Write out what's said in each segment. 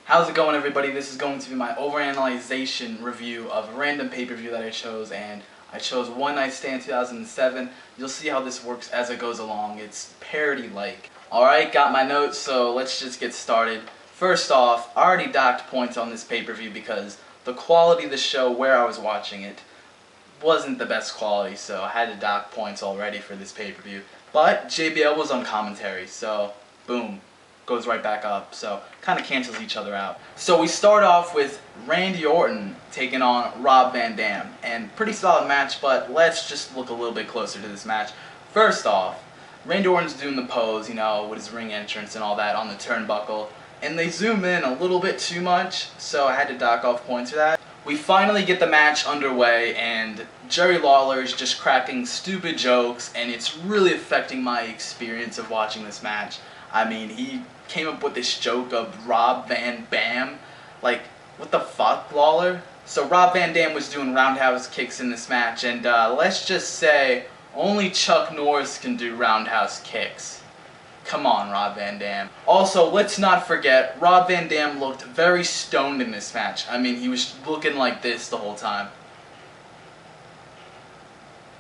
How's it going, everybody? This is going to be my overanalyzation review of a random pay-per-view that I chose, and I chose One Night Stand 2007. You'll see how this works as it goes along. It's parody-like. Alright, got my notes, so let's just get started. First off, I already docked points on this pay-per-view because the quality of the show where I was watching it wasn't the best quality, so I had to dock points already for this pay-per-view. But JBL was on commentary, so boom, goes right back up, so kind of cancels each other out. So we start off with Randy Orton taking on Rob Van Dam, and pretty solid match, but let's just look a little bit closer to this match. First off, Randy Orton's doing the pose, you know, with his ring entrance and all that on the turnbuckle, and they zoom in a little bit too much, so I had to dock off points for that. We finally get the match underway, and Jerry Lawler is just cracking stupid jokes, and it's really affecting my experience of watching this match. I mean, he came up with this joke of Rob Van Bam. Like, what the fuck, Lawler? So Rob Van Dam was doing roundhouse kicks in this match, and let's just say only Chuck Norris can do roundhouse kicks. Come on, Rob Van Dam. Also, let's not forget, Rob Van Dam looked very stoned in this match. I mean, he was looking like this the whole time.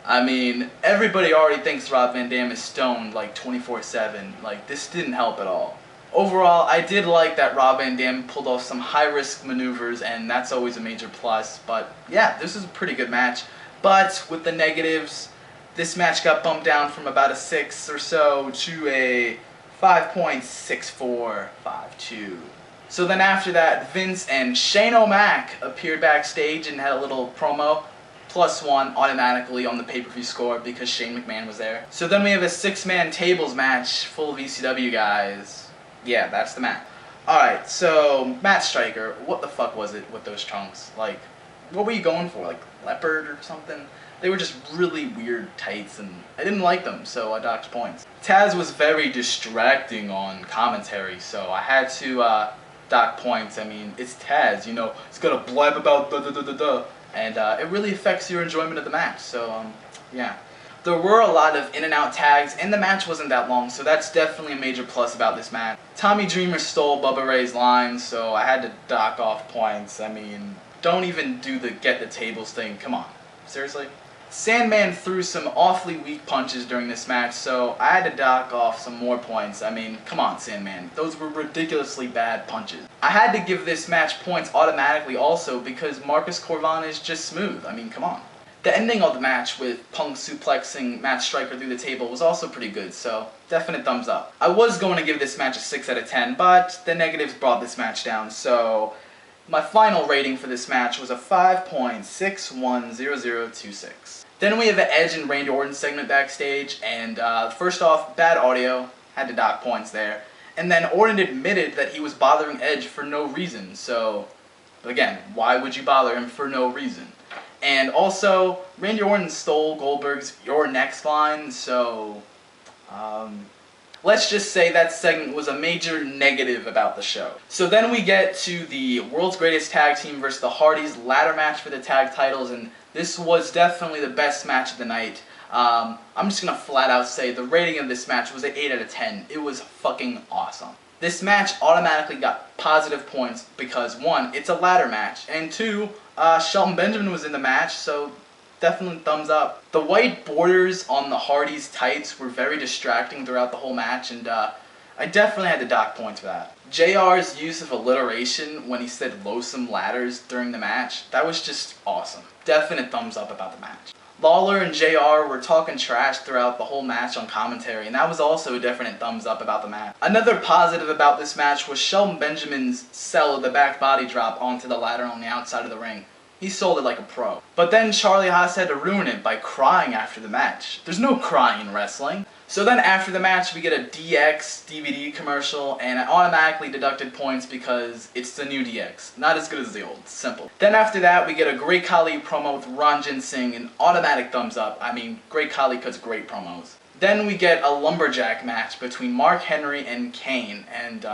I mean, everybody already thinks Rob Van Dam is stoned like 24/7. Like, this didn't help at all. Overall, I did like that Rob Van Dam pulled off some high-risk maneuvers, and that's always a major plus. But yeah, this is a pretty good match. But with the negatives, this match got bumped down from about a 6 or so to a 5.6452. So then after that, Vince and Shane O'Mac appeared backstage and had a little promo. +1 automatically on the pay-per-view score because Shane McMahon was there. So then we have a 6-man tables match full of ECW guys. Yeah, that's the match. Alright, so Matt Striker, what the fuck was it with those trunks? Like, what were you going for? Like, leopard or something? They were just really weird tights, and I didn't like them, so I docked points. Taz was very distracting on commentary, so I had to dock points. I mean, it's Taz, you know, he's gonna blab about da-da-da-da-da, and it really affects your enjoyment of the match, so, yeah. There were a lot of in-and-out tags, and the match wasn't that long, so that's definitely a major plus about this match. Tommy Dreamer stole Bubba Ray's lines, so I had to dock off points. I mean, don't even do the get the tables thing, come on. Seriously? Sandman threw some awfully weak punches during this match, so I had to dock off some more points. I mean, come on, Sandman. Those were ridiculously bad punches. I had to give this match points automatically also because Marcus Corvan is just smooth. I mean, come on. The ending of the match with Punk suplexing Matt Striker through the table was also pretty good, so definite thumbs up. I was going to give this match a 6 out of 10, but the negatives brought this match down, so my final rating for this match was a 5.610026. Then we have an Edge and Randy Orton segment backstage, and first off, bad audio, had to dock points there. And then Orton admitted that he was bothering Edge for no reason, so again, why would you bother him for no reason? And also, Randy Orton stole Goldberg's "Your Next" line, so let's just say that segment was a major negative about the show. So then we get to the World's Greatest Tag Team versus the Hardys ladder match for the tag titles, and this was definitely the best match of the night. I'm just gonna flat out say the rating of this match was an 8 out of 10. It was fucking awesome. This match automatically got positive points because 1, it's a ladder match, and 2, Shelton Benjamin was in the match, so definitely thumbs up. The white borders on the Hardys tights were very distracting throughout the whole match, and I definitely had to dock points for that. JR's use of alliteration when he said "Lonesome Ladders" during the match, that was just awesome. Definite thumbs up about the match. Lawler and JR were talking trash throughout the whole match on commentary, and that was also a definite thumbs up about the match. Another positive about this match was Shelton Benjamin's sell of the back body drop onto the ladder on the outside of the ring. He sold it like a pro. But then Charlie Haas had to ruin it by crying after the match. There's no crying in wrestling. So then after the match we get a DX DVD commercial, and I automatically deducted points because it's the new DX. Not as good as the old. Simple. Then after that we get a Great Khali promo with Ranjin Singh, an automatic thumbs up. I mean, Great Khali cuts great promos. Then we get a Lumberjack match between Mark Henry and Kane, and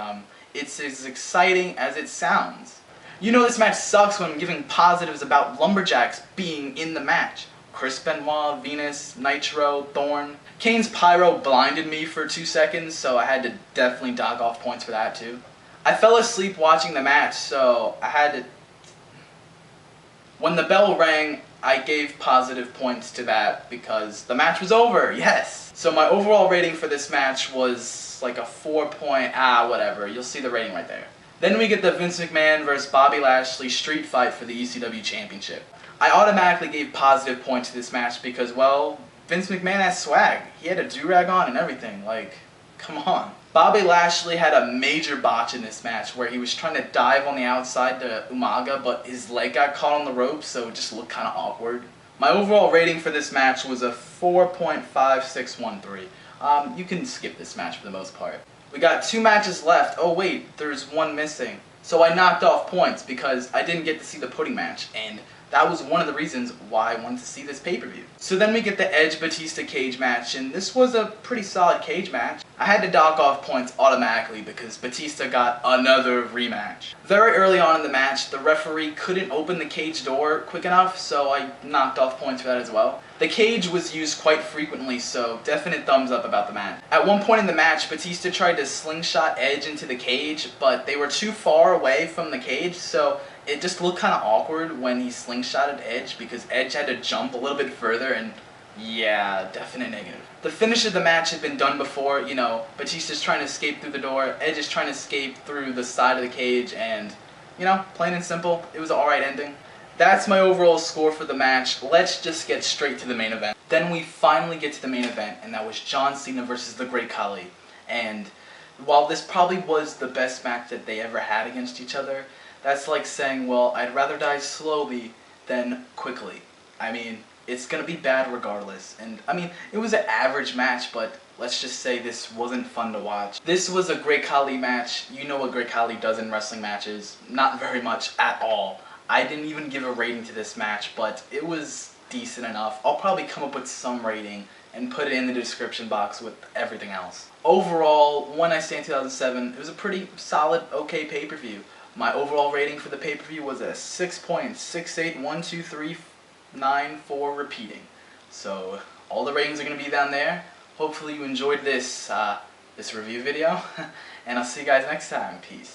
it's as exciting as it sounds. You know this match sucks when I'm giving positives about Lumberjacks being in the match. Chris Benoit, Venus, Nitro, Thorne. Kane's pyro blinded me for 2 seconds, so I had to definitely dock off points for that too. I fell asleep watching the match, so I had to... When the bell rang, I gave positive points to that because the match was over, yes! So my overall rating for this match was like a 4 point, whatever. You'll see the rating right there. Then we get the Vince McMahon vs. Bobby Lashley street fight for the ECW Championship. I automatically gave positive points to this match because, well, Vince McMahon has swag. He had a do-rag on and everything, like, come on. Bobby Lashley had a major botch in this match where he was trying to dive on the outside to Umaga, but his leg got caught on the rope, so it just looked kind of awkward. My overall rating for this match was a 4.5613. You can skip this match for the most part. We got 2 matches left. Oh wait, there's one missing. So I knocked off points because I didn't get to see the pudding match, and that was one of the reasons why I wanted to see this pay-per-view. So then we get the Edge Batista cage match, and this was a pretty solid cage match. I had to dock off points automatically because Batista got another rematch. Very early on in the match, the referee couldn't open the cage door quick enough, so I knocked off points for that as well. The cage was used quite frequently, so definite thumbs up about the match. At one point in the match, Batista tried to slingshot Edge into the cage, but they were too far away from the cage, so it just looked kind of awkward when he slingshotted Edge because Edge had to jump a little bit further, and yeah, definite negative. The finish of the match had been done before, you know, Batista's trying to escape through the door, Edge is trying to escape through the side of the cage, and, you know, plain and simple, it was an alright ending. That's my overall score for the match. Let's just get straight to the main event. Then we finally get to the main event, and that was John Cena versus the Great Khali. And while this probably was the best match that they ever had against each other, that's like saying, well, I'd rather die slowly than quickly. I mean, it's gonna be bad regardless. And I mean, it was an average match, but let's just say this wasn't fun to watch. This was a Great Khali match. You know what Great Khali does in wrestling matches. Not very much at all. I didn't even give a rating to this match, but it was decent enough. I'll probably come up with some rating and put it in the description box with everything else. Overall, One Night Stand 2007, it was a pretty solid, okay pay-per-view. My overall rating for the pay-per-view was a 6.681239 repeating. So all the ratings are going to be down there. Hopefully you enjoyed this review video, and I'll see you guys next time. Peace.